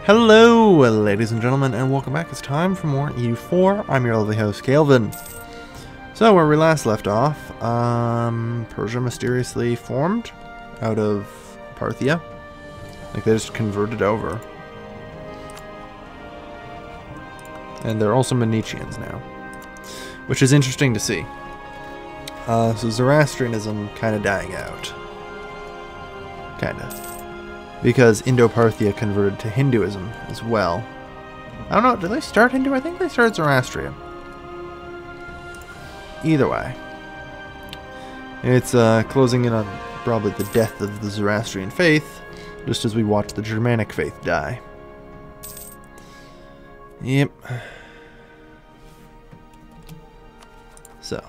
Hello, ladies and gentlemen, and welcome back. It's time for more EU4. I'm your lovely host, Calvin. So, where we last left off, Persia mysteriously formed out of Parthia. Like, they just converted over. And they're also Manicheans now, which is interesting to see. So Zoroastrianism kind of dying out. Kinda. Because Indo-Parthia converted to Hinduism as well. I don't know, did they start Hindu? I think they started Zoroastrian. Either way. It's closing in on probably the death of the Zoroastrian faith, just as we watch the Germanic faith die. Yep. So,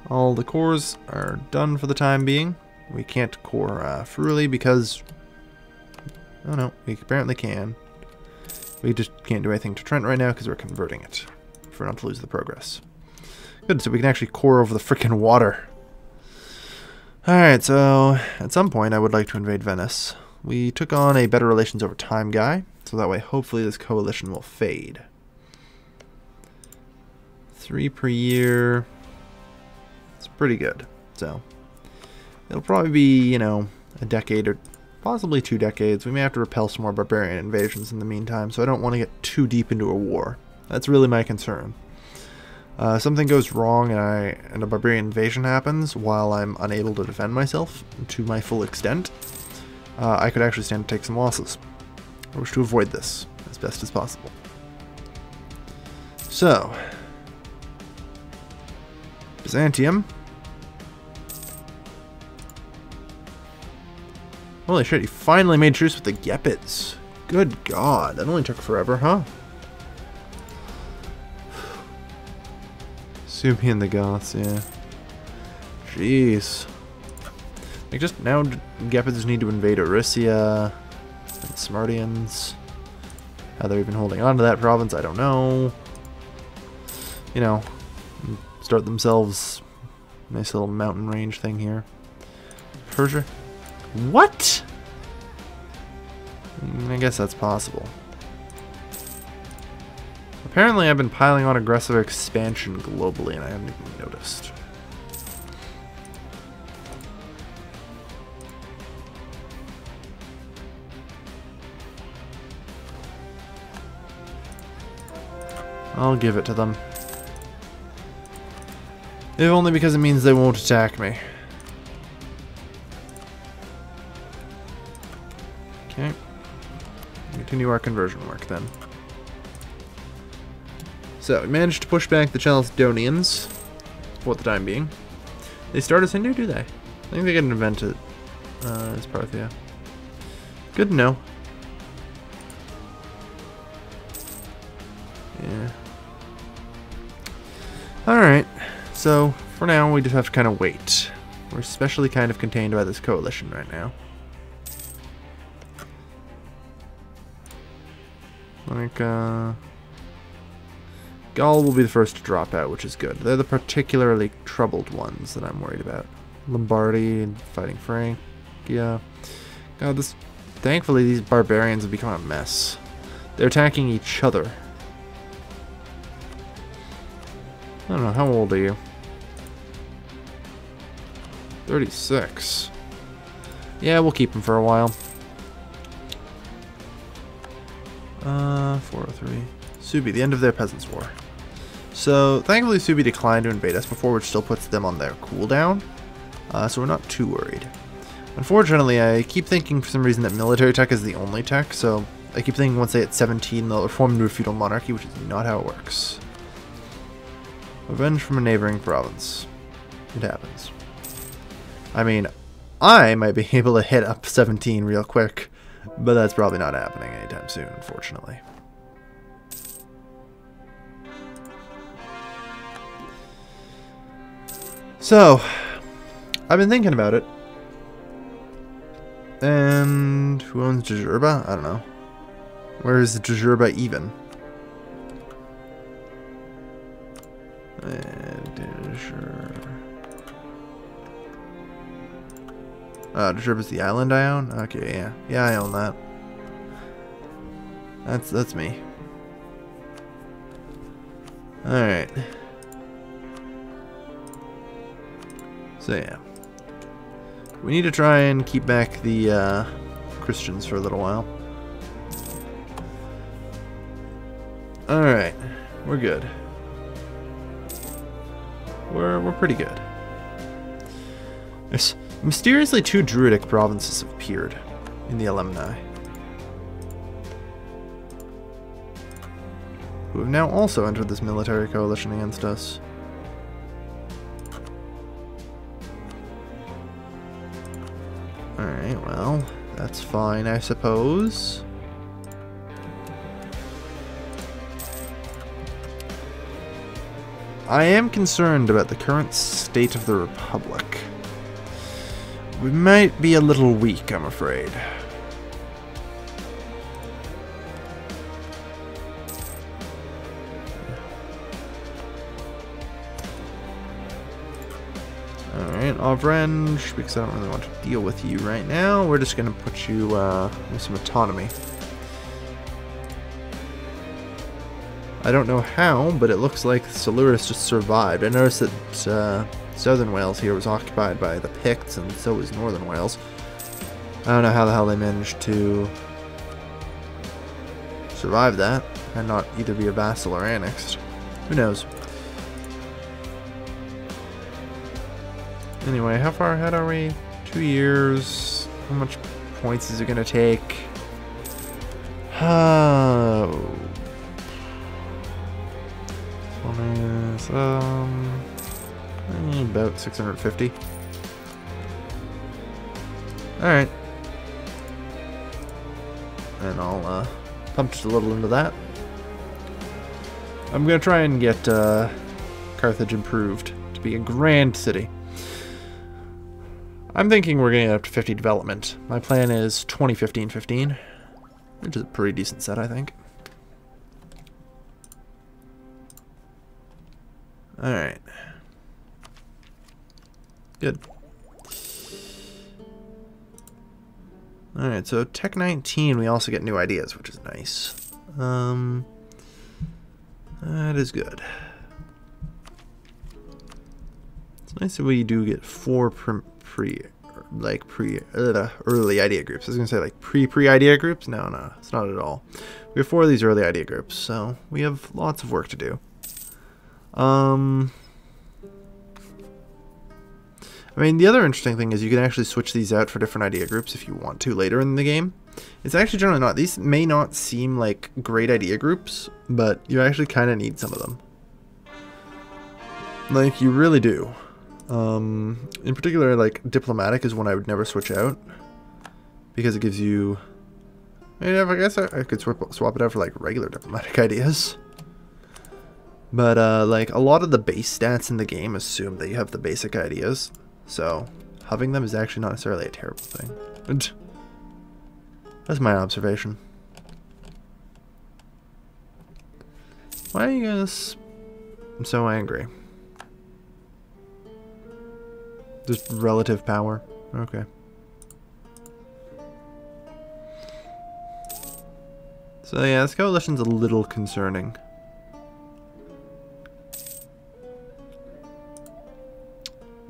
all the cores are done for the time being. We can't core Fruli because... Oh no, we apparently can. We just can't do anything to Trent right now because we're converting it for not to lose the progress. Good, so we can actually core over the frickin' water. Alright, so at some point I would like to invade Venice. We took on a better relations over time guy, so that way hopefully this coalition will fade. 3 per year. It's pretty good. So it'll probably be, you know, a decade or possibly 2 decades. We may have to repel some more barbarian invasions in the meantime, so I don't want to get too deep into a war. That's really my concern. Something goes wrong and a barbarian invasion happens while I'm unable to defend myself to my full extent. I could actually stand to take some losses. I wish to avoid this as best as possible. So, Byzantium. Holy shit, he finally made truce with the Gepids. Good god, that only took forever, huh? Subi and the Goths, yeah. Jeez. Like, just now, Gepids need to invade Erysia and Smartians. How they're even holding on to that province, I don't know. You know, start themselves a nice little mountain range thing here. Persia. What? I guess that's possible. Apparently I've been piling on aggressive expansion globally and I haven't even noticed. I'll give it to them. If only because it means they won't attack me. Okay. Continue our conversion work then. So, we managed to push back the Chalcedonians for the time being. They start as Hindu, do they? I think they get an event as Parthia. Good to know. Yeah. Alright. So, for now, we just have to kind of wait. We're especially kind of contained by this coalition right now. Like, Gaul will be the first to drop out, which is good. They're the particularly troubled ones that I'm worried about. Lombardy and fighting Francia. God, thankfully, these barbarians have become a mess. They're attacking each other. I don't know, how old are you? 36. Yeah, we'll keep him for a while. 403. Subi, the end of their Peasants' War. So, thankfully Subi declined to invade us before, which still puts them on their cooldown. So we're not too worried. Unfortunately, I keep thinking for some reason that military tech is the only tech, so I keep thinking once they hit 17 they'll reform into a feudal monarchy, which is not how it works. Revenge from a neighboring province. It happens. I mean, I might be able to hit up 17 real quick, but that's probably not happening anytime soon, unfortunately. So, I've been thinking about it. And who owns Jujurba? I don't know. Where is Jujurba even? Jujurba's the island I own? Okay, yeah. Yeah, I own that. That's me. Alright. So yeah. We need to try and keep back the Christians for a little while. Alright. We're good. We're pretty good. There's mysteriously 2 druidic provinces have appeared in the Alumni, who have now also entered this military coalition against us. Alright, well, that's fine, I suppose. I am concerned about the current state of the Republic. We might be a little weak, I'm afraid. Alright, Avrange, because I don't really want to deal with you right now. We're just going to put you with some autonomy. I don't know how, but it looks like Silurus just survived. I noticed that southern Wales here was occupied by the Picts, and so was northern Wales. I don't know how the hell they managed to survive that and not either be a vassal or annexed. Who knows? Anyway, how far ahead are we? 2 years. How much points is it going to take? Oh. This one is, about 650. Alright. And I'll pump just a little into that. I'm going to try and get Carthage improved to be a grand city. I'm thinking we're getting up to 50 development. My plan is 20-15-15, which is a pretty decent set, I think. Alright. Good. Alright, so Tech 19, we also get new ideas, which is nice. That is good. It's nice that we do get 4 early idea groups. I was gonna say like pre-idea groups. No, it's not at all. We have 4 of these early idea groups, so we have lots of work to do. I mean, the other interesting thing is you can actually switch these out for different idea groups if you want to later in the game. It's actually generally not. These may not seem like great idea groups, but you actually kind of need some of them. Like, you really do. In particular, like, diplomatic is one I would never switch out, because it gives you... I guess I could swap it out for, like, regular diplomatic ideas. But, like, a lot of the base stats in the game assume that you have the basic ideas, so having them is actually not necessarily a terrible thing. And that's my observation. Why are you guys so angry? Just relative power. Okay. So yeah, this coalition's a little concerning.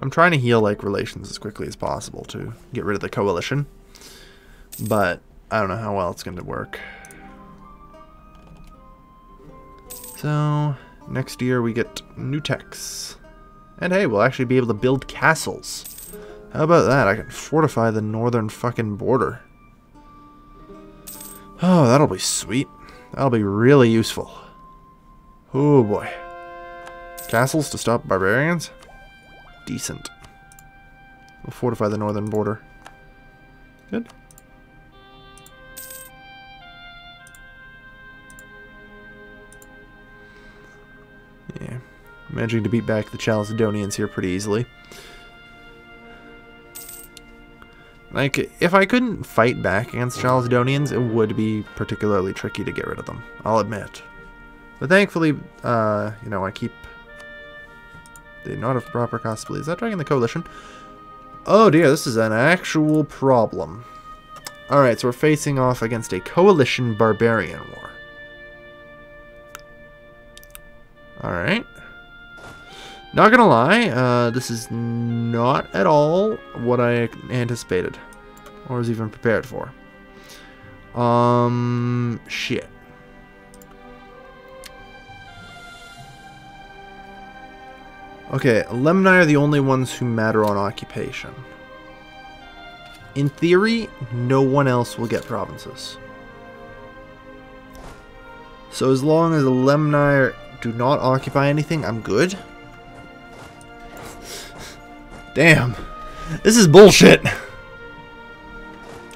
I'm trying to heal like relations as quickly as possible to get rid of the coalition, but I don't know how well it's going to work. So next year we get new techs, and hey, we'll actually be able to build castles. How about that? I can fortify the northern fucking border. Oh, that'll be sweet. That'll be really useful. Oh boy. Castles to stop barbarians? Decent. We'll fortify the northern border. Good. Yeah. Managing to beat back the Chalcedonians here pretty easily. Like, if I couldn't fight back against Chalcedonians, it would be particularly tricky to get rid of them, I'll admit. But thankfully, you know, I keep... They not have proper cost. Is that dragging the coalition? Oh dear, this is an actual problem. Alright, so we're facing off against a coalition barbarian war. Alright. Not gonna lie, this is not at all what I anticipated. Or was even prepared for. Shit. Okay, Lemni are the only ones who matter on occupation. In theory, no one else will get provinces. So as long as the Lemni do not occupy anything, I'm good. Damn. This is bullshit.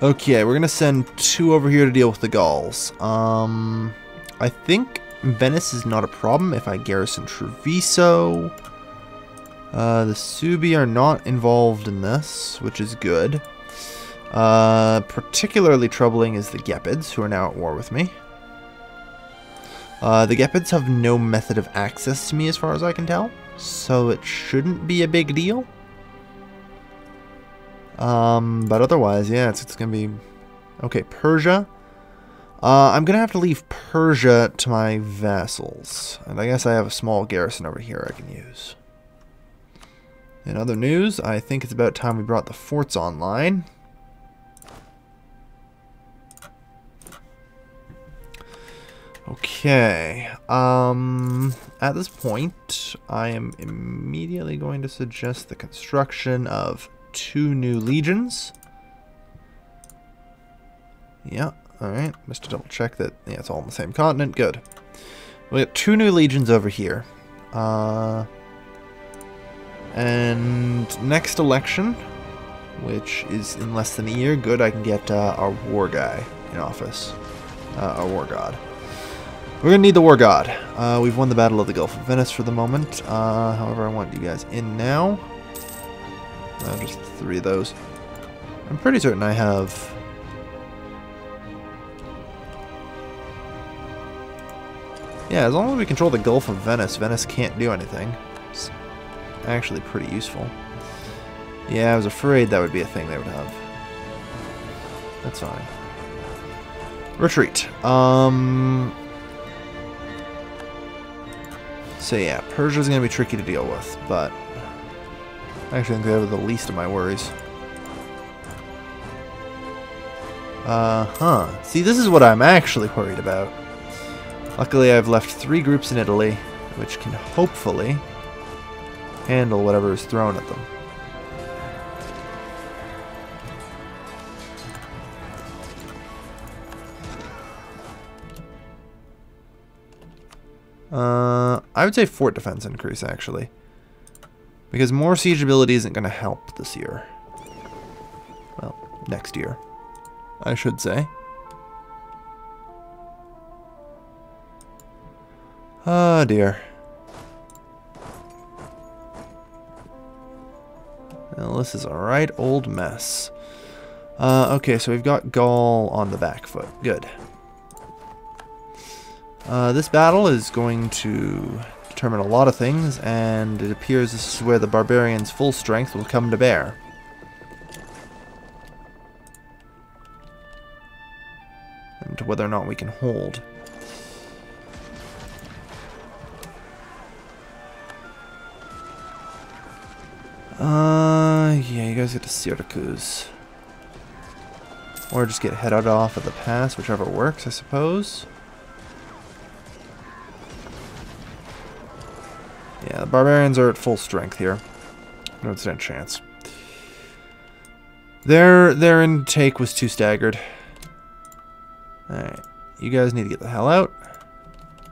Okay, we're gonna send 2 over here to deal with the Gauls. I think Venice is not a problem if I garrison Treviso. The Suebi are not involved in this, which is good. Particularly troubling is the Gepids, who are now at war with me. The Gepids have no method of access to me as far as I can tell, so it shouldn't be a big deal. But otherwise, yeah, it's gonna be... Okay, Persia. I'm gonna have to leave Persia to my vassals. And I guess I have a small garrison over here I can use. In other news, I think it's about time we brought the forts online. Okay. At this point, I am immediately going to suggest the construction of 2 new legions. Yeah, alright. Just to double check that, yeah, it's all on the same continent. Good. We got 2 new legions over here. And next election, which is in less than a year, good, I can get our war guy in office. Our war god. We're gonna need the war god. We've won the Battle of the Gulf of Venice for the moment. However, I want you guys in now. Just 3 of those. I'm pretty certain I have... Yeah, as long as we control the Gulf of Venice, Venice can't do anything. It's actually pretty useful. Yeah, I was afraid that would be a thing they would have. That's fine. Retreat. So yeah, Persia's gonna be tricky to deal with, but I actually think they have the least of my worries. See, this is what I'm actually worried about. Luckily, I've left 3 groups in Italy, which can hopefully handle whatever is thrown at them. I would say fort defense increase, actually. Because more siege ability isn't going to help this year. Well, next year, I should say. Oh dear. Well, this is a right old mess. Okay, so we've got Gaul on the back foot. Good. This battle is going to determine a lot of things, and it appears this is where the Barbarians' full strength will come to bear. And whether or not we can hold. Yeah, you guys get to Syracuse. Or just get headed off at the pass, whichever works, I suppose. Yeah, the Barbarians are at full strength here. No stand chance. Their intake was too staggered. Alright, you guys need to get the hell out.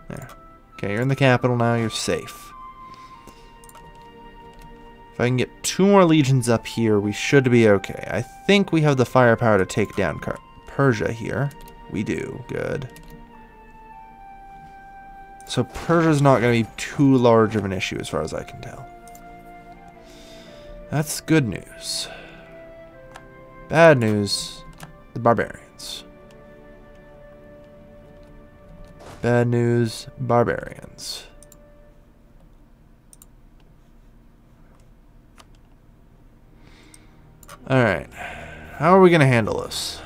There. Okay, you're in the capital now, you're safe. If I can get 2 more legions up here, we should be okay. I think we have the firepower to take down Persia here. We do. Good. So Persia's not going to be too large of an issue as far as I can tell. That's good news. Bad news, the Barbarians. Bad news, Barbarians. Alright, how are we going to handle this?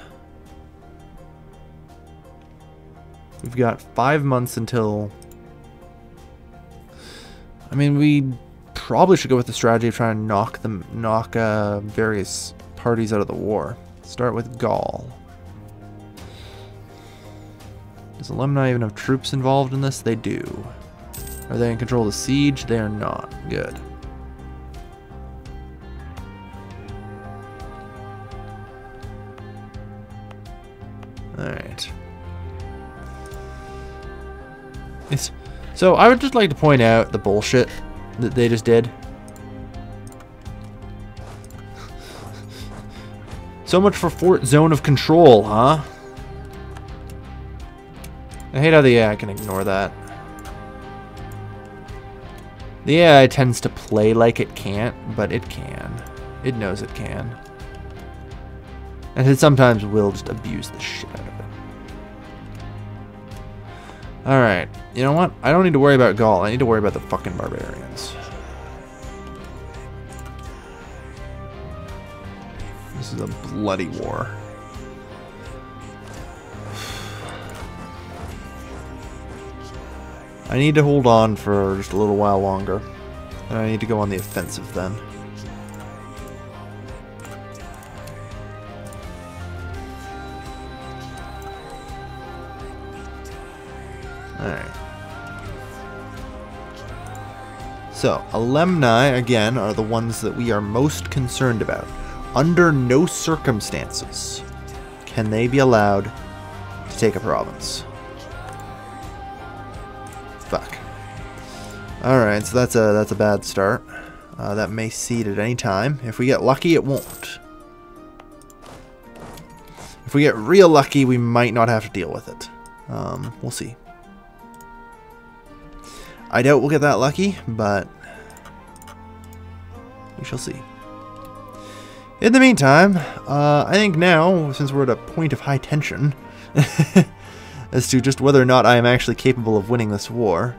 We've got 5 months until I mean, we probably should go with the strategy of trying to knock various parties out of the war. Start with Gaul. Does Alumni even have troops involved in this? They do. Are they in control of the siege? They are not. Good. Alright. So I would just like to point out the bullshit that they just did. So much for Fort Zone of Control, huh? I hate how the AI can ignore that. The AI tends to play like it can't, but it can. It knows it can. And it sometimes will just abuse the shit out of it. Alright, you know what? I don't need to worry about Gaul. I need to worry about the fucking barbarians. This is a bloody war. I need to hold on for just a little while longer. And I need to go on the offensive then. Alright. So, alumni, again, are the ones that we are most concerned about. Under no circumstances can they be allowed to take a province. Fuck. Alright, so that's a bad start. That may cede at any time. If we get lucky, it won't. If we get real lucky, we might not have to deal with it. We'll see. I doubt we'll get that lucky, but we shall see. In the meantime, I think now, since we're at a point of high tension, as to just whether or not I am actually capable of winning this war.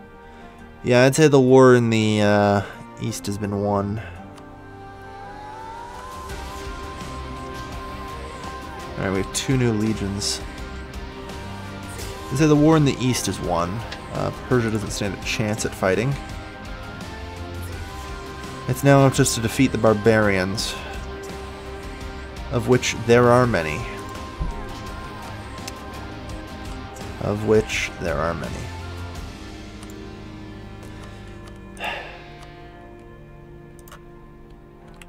Yeah, I'd say the war in the east has been won. Alright, we have 2 new legions. I'd say the war in the east is won. Persia doesn't stand a chance at fighting. It's now up just to defeat the barbarians, of which there are many. Of which there are many.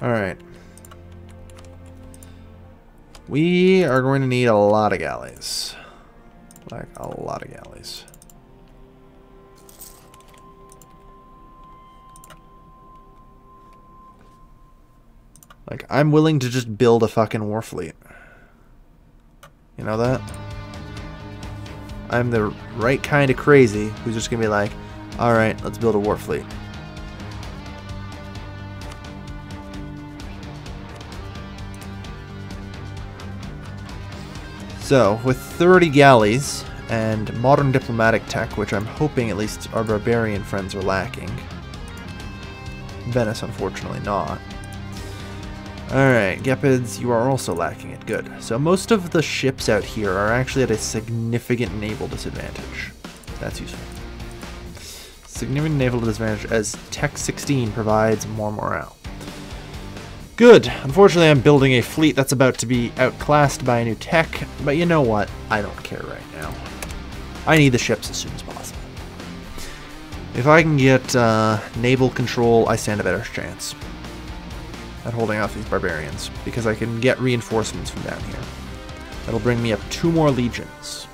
Alright. We are going to need a lot of galleys. Like, a lot of galleys. Like, I'm willing to just build a fucking war fleet. You know that? I'm the right kind of crazy who's just gonna be like, alright, let's build a war fleet. So, with 30 galleys and modern diplomatic tech, which I'm hoping at least our barbarian friends are lacking. Venice, unfortunately, not. Alright, Gepids, you are also lacking it. Good. So most of the ships out here are actually at a significant naval disadvantage. That's useful. Significant naval disadvantage as Tech 16 provides more morale. Good. Unfortunately, I'm building a fleet that's about to be outclassed by a new tech, but you know what? I don't care right now. I need the ships as soon as possible. If I can get naval control, I stand a better chance at holding off these barbarians, because I can get reinforcements from down here. That'll bring me up 2 more legions.